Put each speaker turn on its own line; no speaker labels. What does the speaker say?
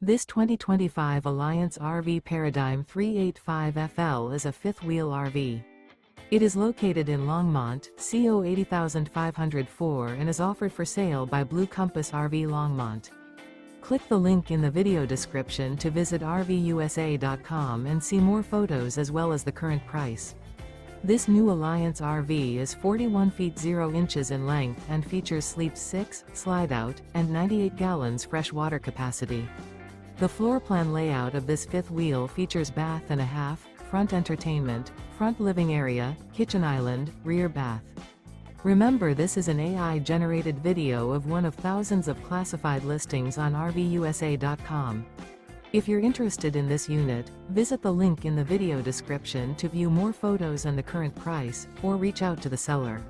This 2025 Alliance RV Paradigm 385FL is a fifth-wheel RV. It is located in Longmont, CO 80504 and is offered for sale by Blue Compass RV Longmont. Click the link in the video description to visit RVUSA.com and see more photos as well as the current price. This new Alliance RV is 41 feet 0 inches in length and features sleep 6, slide-out, and 98 gallons fresh water capacity. The floor plan layout of this fifth wheel features bath and a half, front entertainment, front living area, kitchen island, rear bath. Remember, this is an AI-generated video of one of thousands of classified listings on RVUSA.com. If you're interested in this unit, visit the link in the video description to view more photos and the current price, or reach out to the seller.